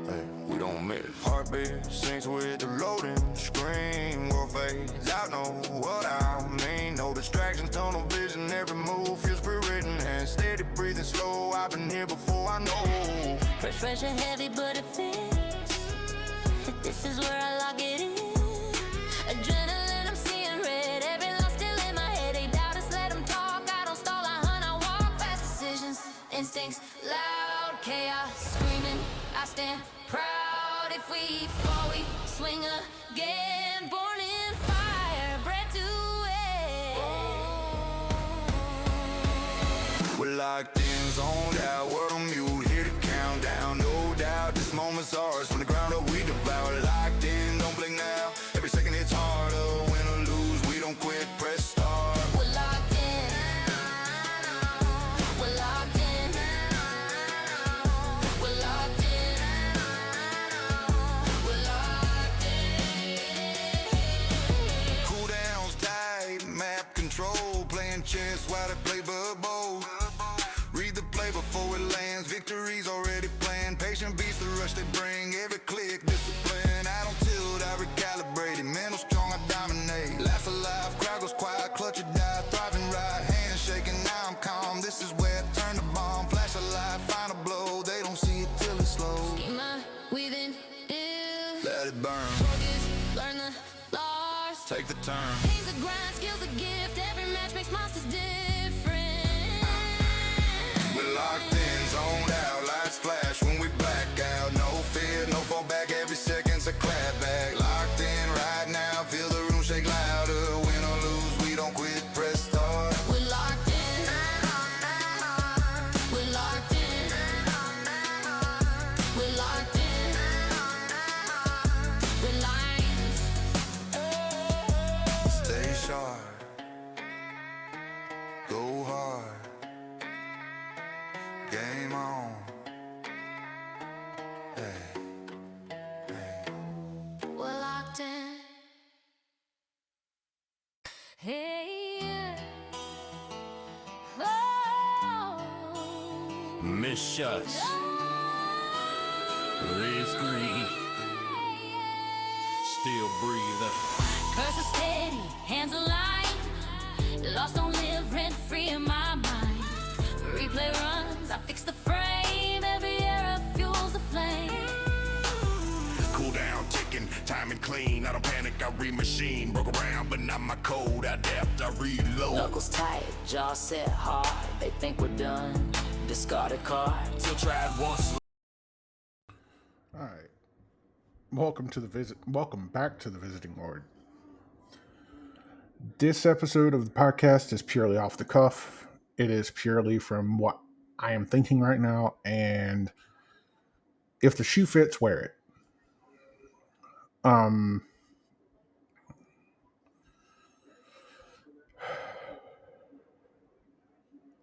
Hey, we don't miss. Heartbeat sinks with the loading screen. World fades out, know what I mean. No distractions, tunnel vision. Every move feels pre-written and steady breathing slow. I've been here before, I know. Pressure heavy, but it fits. This is where I lock it in. Adrenaline, I'm seeing red. Every line still in my head. They doubt us, let them talk. I don't stall, I hunt, I walk. Fast decisions, instincts, loud chaos. Screaming, I stand proud. If we fall, we swing again. Born in fire, bred to win. We're locked in, zoned out, world on mute. Here to count down, no doubt. This moment's ours. From the ground up, we devour. Locked in, don't blink now. Every second it's harder. Win or lose, we don't quit. Press start. We're locked in. We're locked in. We're locked in. We're locked in. Cool downs tight, map control. Playing chess while they play bubble. Read the play before it lands. Victory's already planned. Patient beats the rush they bring. Every click, discipline. I don't tilt, I recalibrate it. Mental strong, I dominate. Laugh alive, crowd goes quiet. Clutch or die, thriving right. Hands shaking, now I'm calm. This is where I turn the bomb. Flash a light, final blow. They don't see it till it's slow. Schema within ill. Let it burn. Focus, learn the loss. Take the turn. Pain's a grind, skill's a gift. Every match makes monsters different. We're locked in, zoned out, lights flash when we black out. No fear, no fall back, every second's a clap back. Locked in right now, feel the room shake louder. Win or lose, we don't quit, press start. We're locked in. We're locked in. We're locked in. We're lines. Stay sharp, go hard, game on. Hey, hey. We're locked in. Hey. Oh. Miss shots. Red screen. Still breathing. Curse is steady, hands aligned. Lost, don't live rent free in my mind. Replay runs, I fix the frame. Every error fuels the flame. Cool down, ticking, timing clean. I don't panic, I re-machine. Broke around, but not my code. I adapt, I reload. Knuckles tight, jaw set hard. They think we're done. Discarded card. Still tried once. All right. Welcome back to the Visiting Lord. This episode of the podcast is purely off the cuff. It is purely from what I am thinking right now, and if the shoe fits, wear it.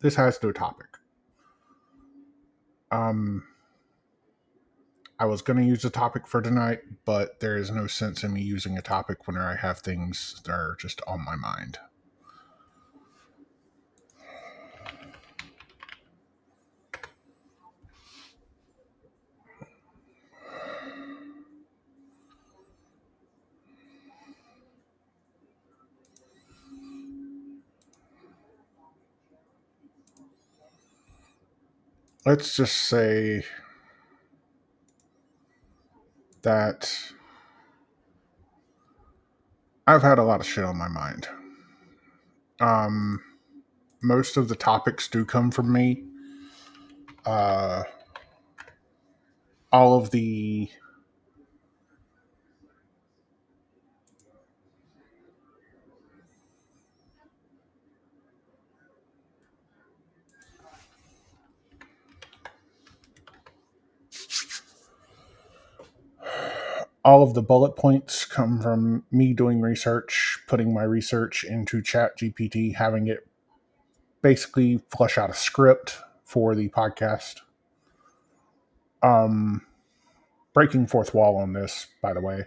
This has no topic. I was going to use a topic for tonight, but there is no sense in me using a topic when I have things that are just on my mind. Let's just say that I've had a lot of shit on my mind. Most of the topics do come from me. All of the bullet points come from me doing research, putting my research into ChatGPT, having it basically flesh out a script for the podcast. Breaking fourth wall on this, by the way.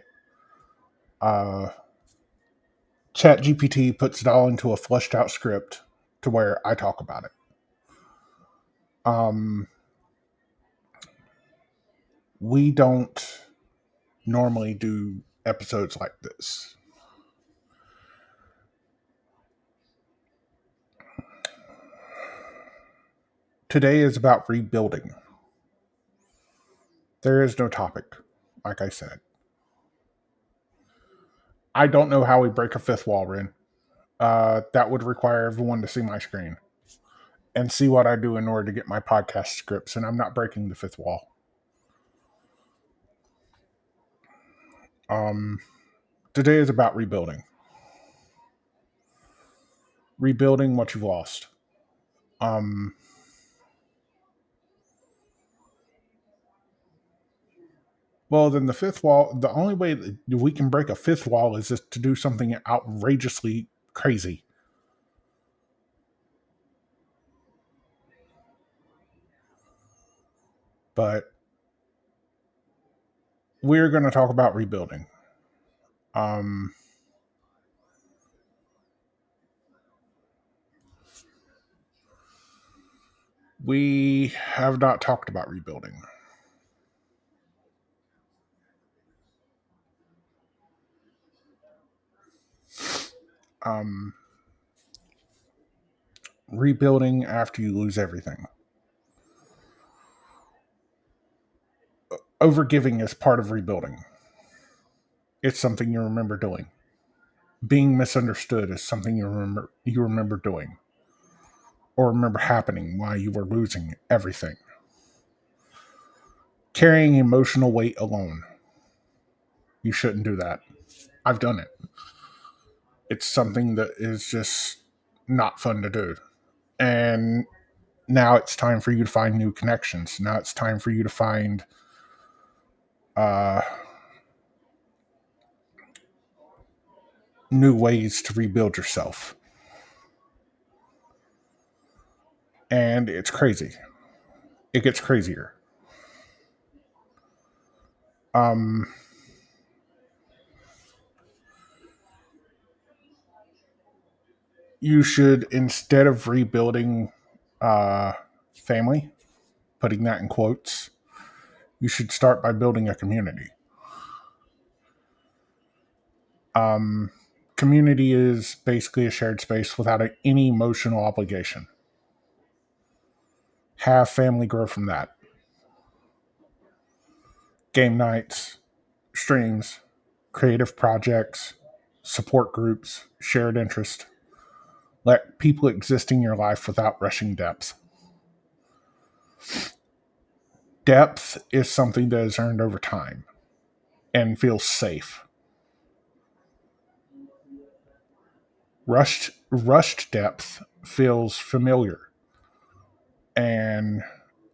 ChatGPT puts it all into a fleshed out script to where I talk about it. We don't normally do episodes like this. Today is about rebuilding. There is no topic, like I said. I don't know how we break a fifth wall, Rin. That would require everyone to see my screen and see what I do in order to get my podcast scripts, and I'm not breaking the fifth wall. Today is about rebuilding. Rebuilding what you've lost. Well, then the fifth wall, the only way that we can break a fifth wall is just to do something outrageously crazy. But we're going to talk about rebuilding. We have not talked about rebuilding. Rebuilding after you lose everything. Overgiving is part of rebuilding. It's something you remember doing. Being misunderstood is something you remember doing or remember happening while you were losing everything. Carrying emotional weight alone. You shouldn't do that. I've done it. It's something that is just not fun to do. And now it's time for you to find new connections. Now it's time for you to find new ways to rebuild yourself. And it's crazy. It gets crazier. You should, instead of rebuilding family, putting that in quotes, you should start by building a community. Community is basically a shared space without any emotional obligation. Have family grow from that. Game nights, streams, creative projects, support groups, shared interest. Let people exist in your life without rushing depth. Depth is something that is earned over time and feels safe. Rushed depth feels familiar, and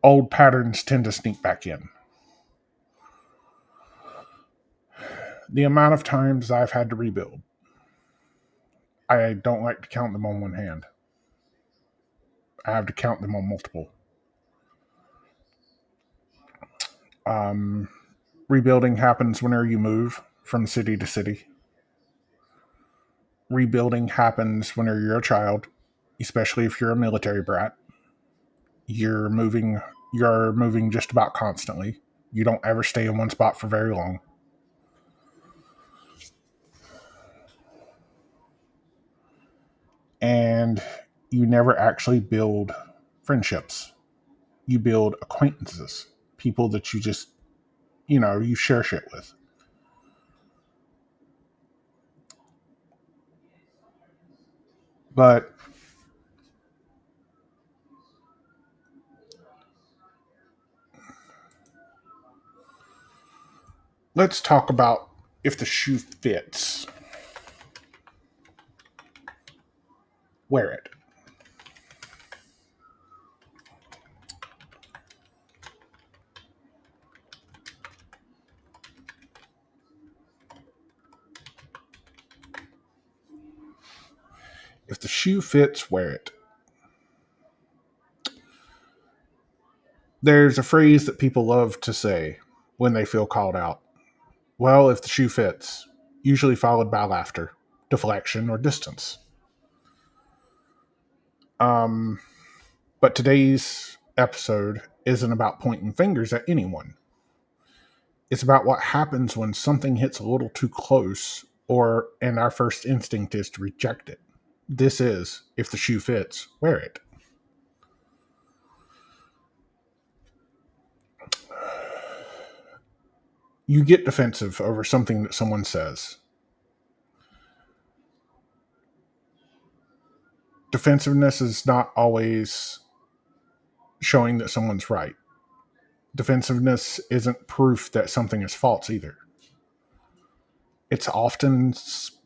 old patterns tend to sneak back in. The amount of times I've had to rebuild, I don't like to count them on one hand. I have to count them on multiple. Rebuilding happens whenever you move from city to city. Rebuilding happens whenever you're a child, especially if you're a military brat. You're moving just about constantly. You don't ever stay in one spot for very long. And you never actually build friendships. You build acquaintances, people that you just, you share shit with. But let's talk about if the shoe fits, wear it. If the shoe fits, wear it. There's a phrase that people love to say when they feel called out. Well, if the shoe fits, usually followed by laughter, deflection, or distance. But today's episode isn't about pointing fingers at anyone. It's about what happens when something hits a little too close, and our first instinct is to reject it. This is, if the shoe fits, wear it. You get defensive over something that someone says. Defensiveness is not always showing that someone's right. Defensiveness isn't proof that something is false either. It's often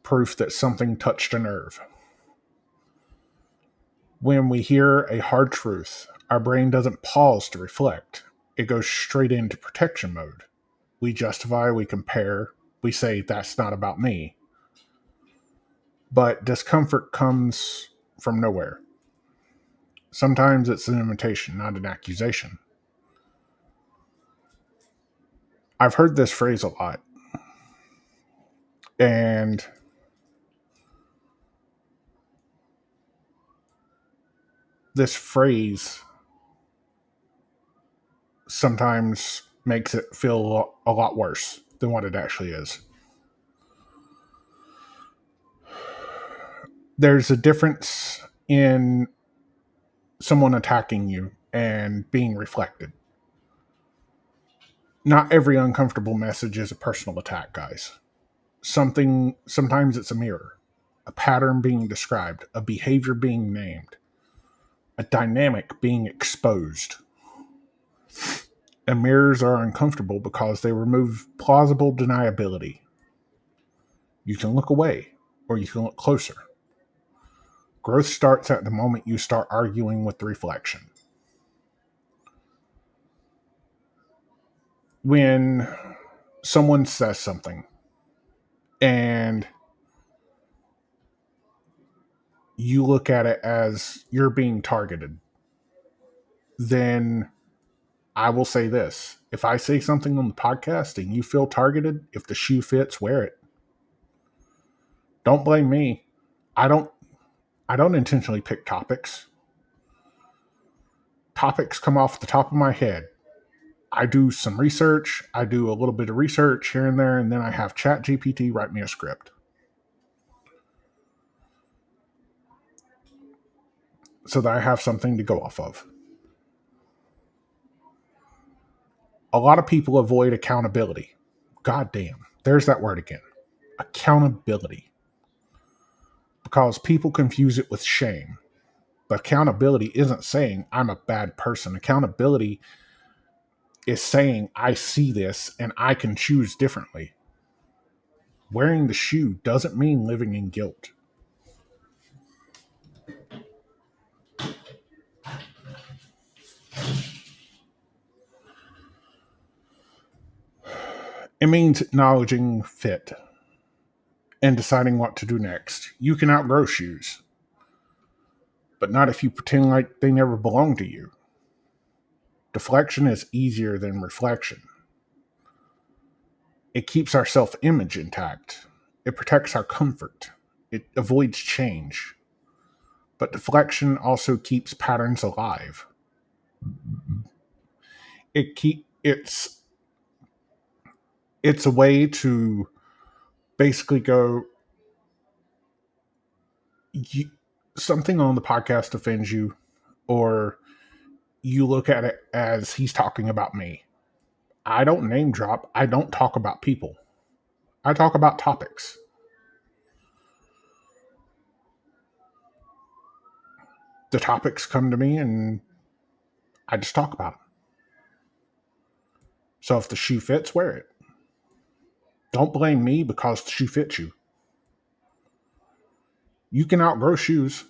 proof that something touched a nerve. When we hear a hard truth, our brain doesn't pause to reflect. It goes straight into protection mode. We justify, we compare, we say, that's not about me. But discomfort comes from nowhere. Sometimes it's an invitation, not an accusation. I've heard this phrase a lot. And this phrase sometimes makes it feel a lot worse than what it actually is. There's a difference in someone attacking you and being reflected. Not every uncomfortable message is a personal attack, guys. Sometimes it's a mirror, a pattern being described, a behavior being named, a dynamic being exposed. And mirrors are uncomfortable because they remove plausible deniability. You can look away, or you can look closer. Growth starts at the moment you start arguing with the reflection. When someone says something and you look at it as you're being targeted, then I will say this. If I say something on the podcast and you feel targeted, if the shoe fits, wear it. Don't blame me. I don't intentionally pick topics. Topics come off the top of my head. I do some research. I do a little bit of research here and there, and then I have ChatGPT write me a script. So that I have something to go off of. A lot of people avoid accountability. God damn. There's that word again. Accountability. Because people confuse it with shame. But accountability isn't saying I'm a bad person. Accountability is saying I see this and I can choose differently. Wearing the shoe doesn't mean living in guilt. It means acknowledging fit and deciding what to do next. You can outgrow shoes, but not if you pretend like they never belonged to you. Deflection is easier than reflection. It keeps our self-image intact. It protects our comfort. It avoids change. But deflection also keeps patterns alive. It's a way to basically go, something on the podcast offends you, or you look at it as he's talking about me. I don't name drop. I don't talk about people. I talk about topics. The topics come to me and I just talk about them. So if the shoe fits, wear it. Don't blame me because the shoe fits you. You can outgrow shoes.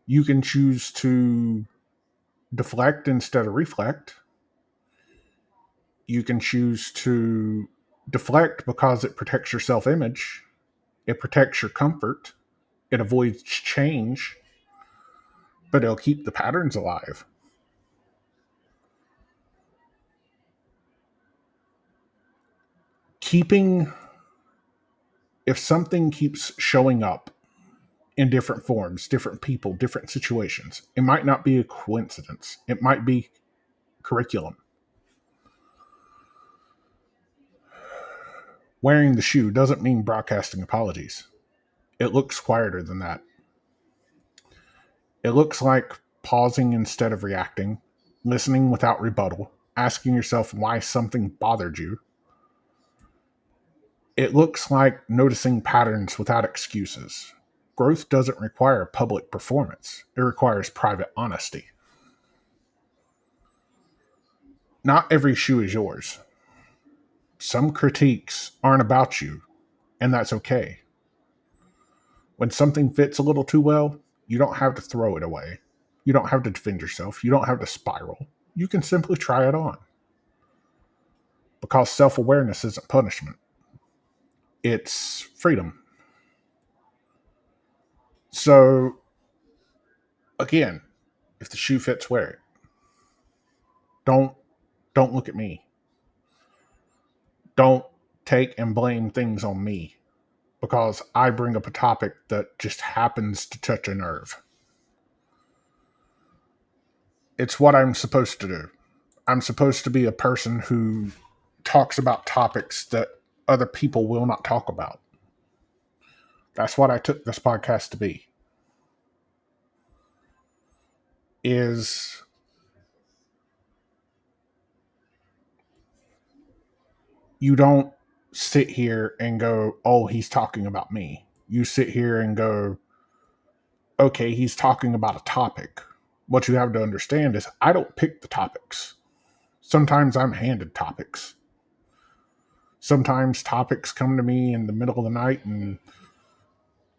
You can choose to deflect instead of reflect. You can choose to deflect because it protects your self-image. It protects your comfort. It avoids change. But it'll keep the patterns alive. If something keeps showing up in different forms, different people, different situations, it might not be a coincidence. It might be curriculum. Wearing the shoe doesn't mean broadcasting apologies. It looks quieter than that. It looks like pausing instead of reacting, listening without rebuttal, asking yourself why something bothered you. It looks like noticing patterns without excuses. Growth doesn't require public performance, it requires private honesty. Not every shoe is yours. Some critiques aren't about you, and that's okay. When something fits a little too well, you don't have to throw it away. You don't have to defend yourself. You don't have to spiral. You can simply try it on. Because self awareness isn't punishment, it's freedom. So, again, if the shoe fits, wear it. Don't don't look at me. Don't take and blame things on me because I bring up a topic that just happens to touch a nerve. It's what I'm supposed to do. I'm supposed to be a person who talks about topics that other people will not talk about. That's what I took this podcast to be. Is you don't sit here and go, "Oh, he's talking about me." You sit here and go, "Okay, he's talking about a topic." What you have to understand is I don't pick the topics. Sometimes I'm handed topics. Sometimes topics come to me in the middle of the night and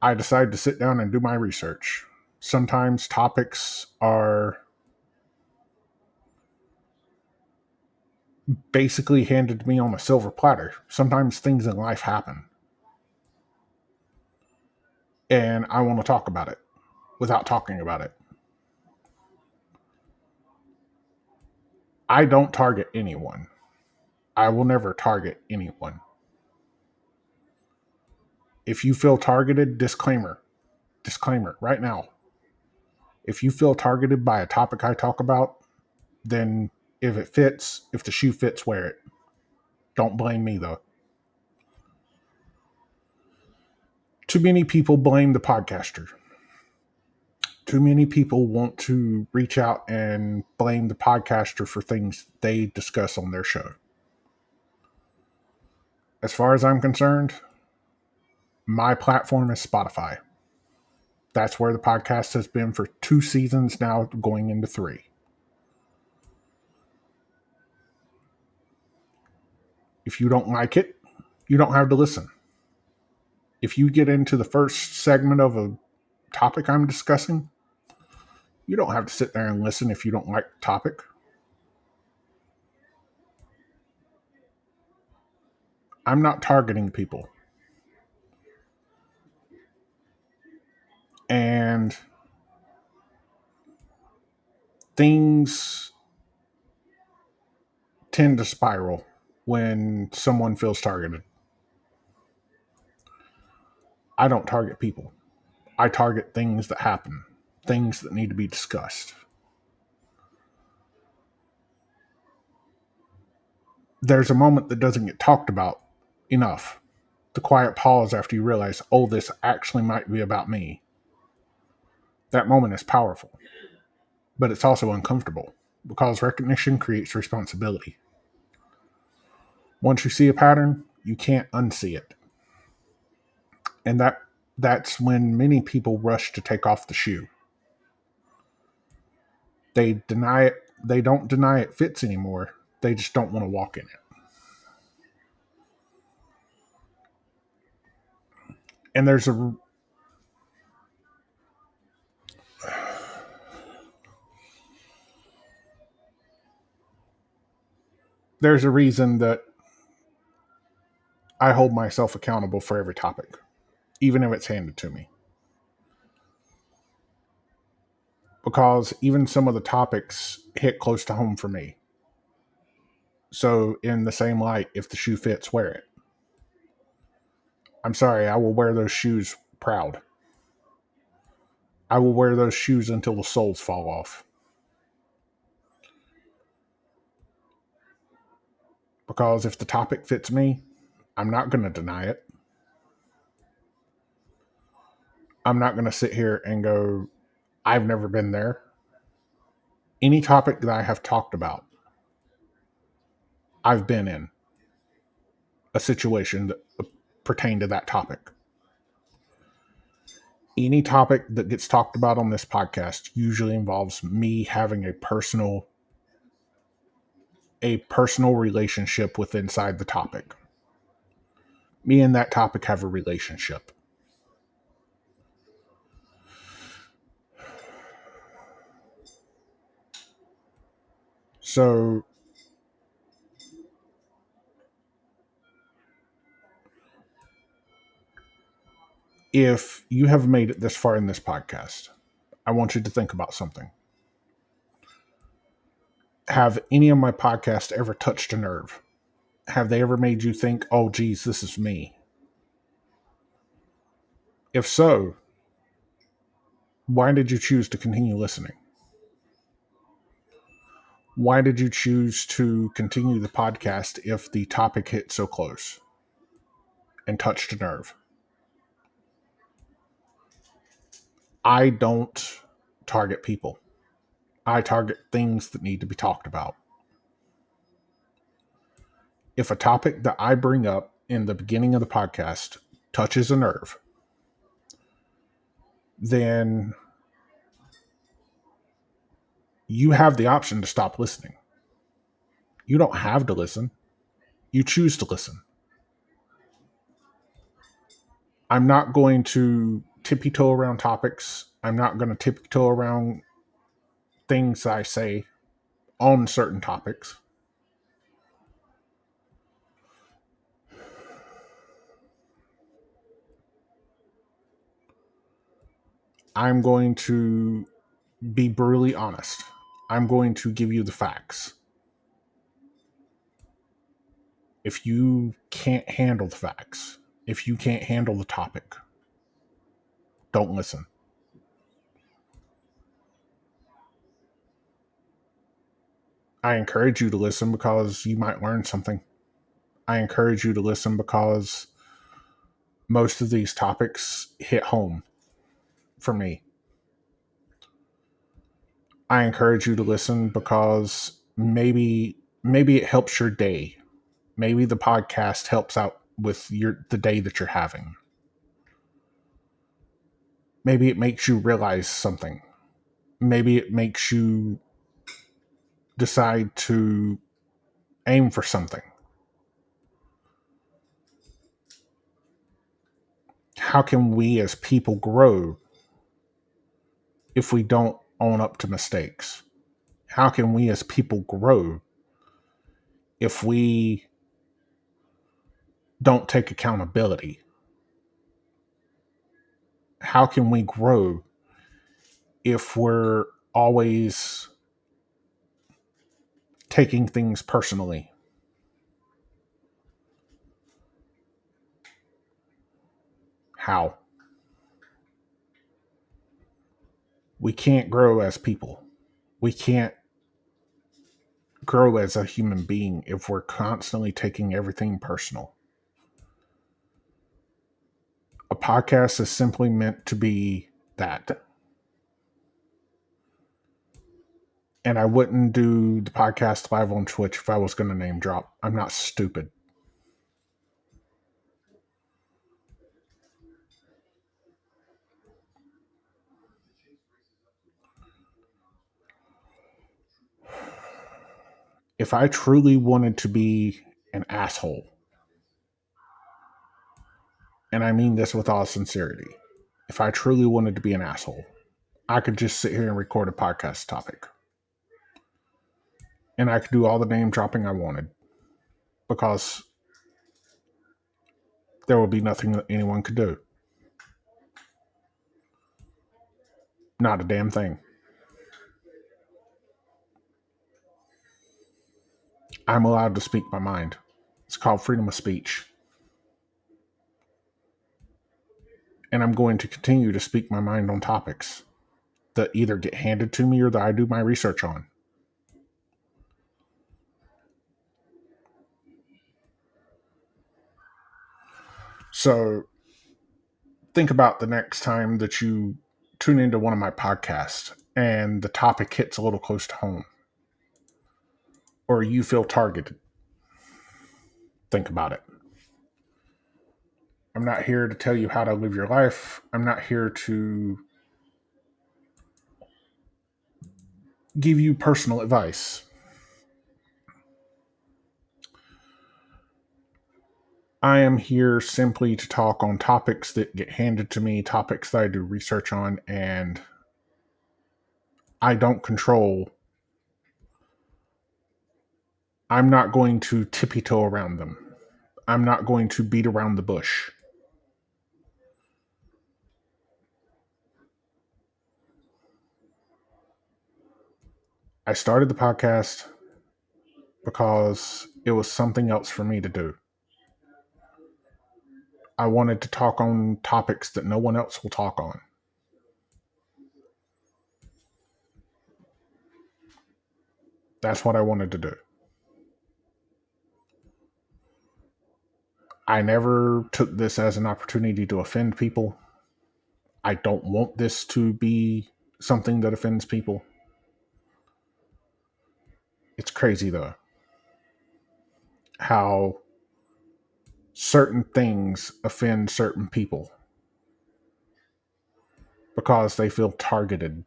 I decide to sit down and do my research. Sometimes topics are basically handed to me on a silver platter. Sometimes things in life happen. And I want to talk about it without talking about it. I don't target anyone. I will never target anyone. If you feel targeted, disclaimer right now. If you feel targeted by a topic I talk about, then if it fits, if the shoe fits, wear it. Don't blame me though. Too many people blame the podcaster. Too many people want to reach out and blame the podcaster for things they discuss on their show. As far as I'm concerned, my platform is Spotify. That's where the podcast has been for 2 seasons now, going into 3. If you don't like it, you don't have to listen. If you get into the first segment of a topic I'm discussing, you don't have to sit there and listen if you don't like the topic. I'm not targeting people. And things tend to spiral when someone feels targeted. I don't target people. I target things that happen, things that need to be discussed. There's a moment that doesn't get talked about enough. The quiet pause after you realize, oh, this actually might be about me. That moment is powerful, but it's also uncomfortable because recognition creates responsibility. Once you see a pattern, you can't unsee it. And that's when many people rush to take off the shoe. They deny it. They don't deny it fits anymore. They just don't want to walk in it. And there's a reason that I hold myself accountable for every topic, even if it's handed to me. Because even some of the topics hit close to home for me. So, in the same light, if the shoe fits, wear it. I'm sorry, I will wear those shoes proud. I will wear those shoes until the soles fall off. Because if the topic fits me, I'm not going to deny it. I'm not going to sit here and go, I've never been there. Any topic that I have talked about, I've been in a situation that pertained to that topic. Any topic that gets talked about on this podcast usually involves me having a personal relationship with inside the topic. Me and that topic have a relationship. So if you have made it this far in this podcast, I want you to think about something. Have any of my podcasts ever touched a nerve? Have they ever made you think, oh, geez, this is me? If so, why did you choose to continue listening? Why did you choose to continue the podcast if the topic hit so close and touched a nerve? I don't target people. I target things that need to be talked about. If a topic that I bring up in the beginning of the podcast touches a nerve, then you have the option to stop listening. You don't have to listen. You choose to listen. I'm not going to tippy-toe around topics. I'm not going to tippy-toe around things I say on certain topics. I'm going to be brutally honest. I'm going to give you the facts. If you can't handle the facts, if you can't handle the topic, don't listen. I encourage you to listen because you might learn something. I encourage you to listen because most of these topics hit home for me. I encourage you to listen because maybe it helps your day. Maybe the podcast helps out with the day that you're having. Maybe it makes you realize something. Maybe it makes you decide to aim for something. How can we as people grow if we don't own up to mistakes? How can we as people grow if we don't take accountability? How can we grow if we're always taking things personally? How? We can't grow as people. We can't grow as a human being if we're constantly taking everything personal. A podcast is simply meant to be that. And I wouldn't do the podcast live on Twitch if I was going to name drop. I'm not stupid. If I truly wanted to be an asshole, and I mean this with all sincerity, if I truly wanted to be an asshole, I could just sit here and record a podcast topic. And I could do all the name dropping I wanted because there would be nothing that anyone could do. Not a damn thing. I'm allowed to speak my mind. It's called freedom of speech. And I'm going to continue to speak my mind on topics that either get handed to me or that I do my research on. So think about the next time that you tune into one of my podcasts and the topic hits a little close to home, or you feel targeted. Think about it. I'm not here to tell you how to live your life. I'm not here to give you personal advice. I am here simply to talk on topics that get handed to me, topics that I do research on, and I don't control. I'm not going to tippy toe around them. I'm not going to beat around the bush. I started the podcast because it was something else for me to do. I wanted to talk on topics that no one else will talk on. That's what I wanted to do. I never took this as an opportunity to offend people. I don't want this to be something that offends people. It's crazy, though, how certain things offend certain people because they feel targeted.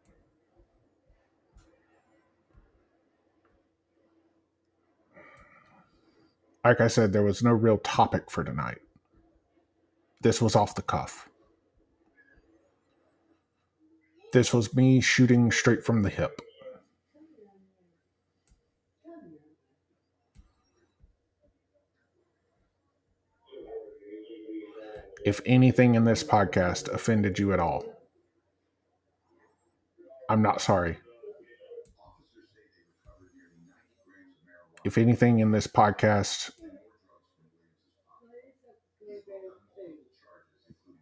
Like I said, there was no real topic for tonight. This was off the cuff. This was me shooting straight from the hip. If anything in this podcast offended you at all, I'm not sorry. If anything in this podcast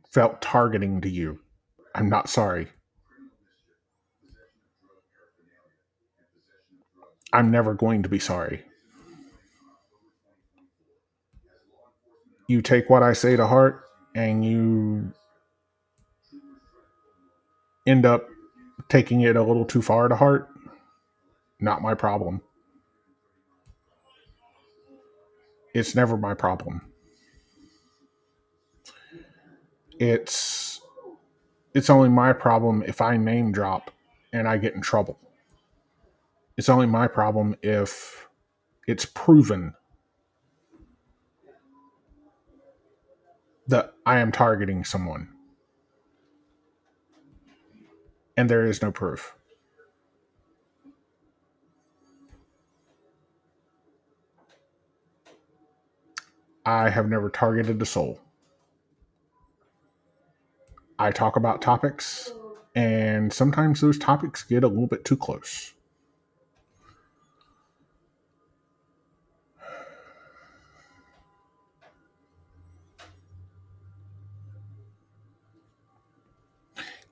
felt targeting to you, I'm not sorry. I'm never going to be sorry. You take what I say to heart and you end up taking it a little too far to heart, not my problem. It's never my problem. It's only my problem if I name drop and I get in trouble. It's only my problem if it's proven that I am targeting someone and there is no proof. I have never targeted a soul. I talk about topics, and sometimes those topics get a little bit too close.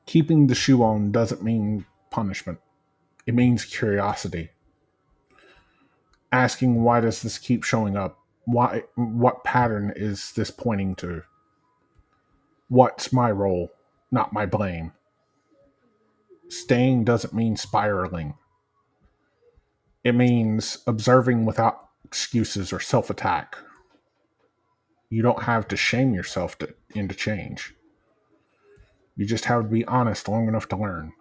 Keeping the shoe on doesn't mean punishment. It means curiosity. Asking, why does this keep showing up? Why? What pattern is this pointing to? What's my role, not my blame? Staying doesn't mean spiraling. It means observing without excuses or self-attack. You don't have to shame yourself into change. You just have to be honest long enough to learn.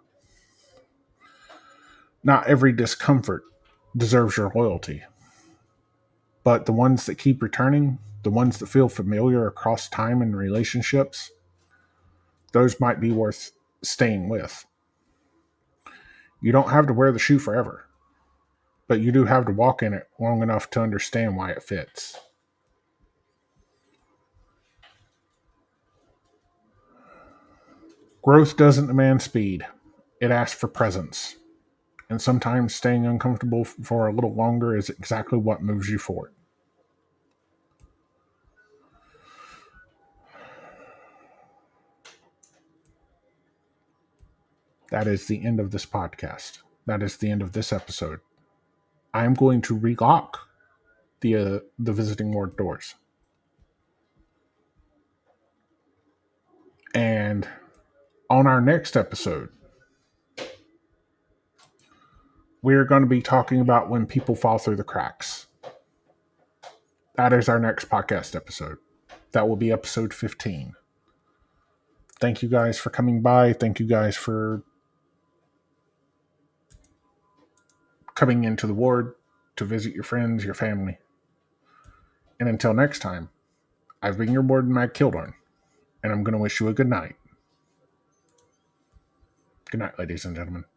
Not every discomfort deserves your loyalty. But the ones that keep returning, the ones that feel familiar across time and relationships, those might be worth staying with. You don't have to wear the shoe forever, but you do have to walk in it long enough to understand why it fits. Growth doesn't demand speed. It asks for presence. And sometimes staying uncomfortable for a little longer is exactly what moves you forward. That is the end of this podcast. That is the end of this episode. I am going to relock the visiting ward doors. And on our next episode, we're going to be talking about when people fall through the cracks. That is our next podcast episode. That will be episode 15. Thank you guys for coming by. Thank you guys for coming into the ward to visit your friends, your family. And until next time, I've been your warden, Matt Kildorn, and I'm going to wish you a good night. Good night, ladies and gentlemen.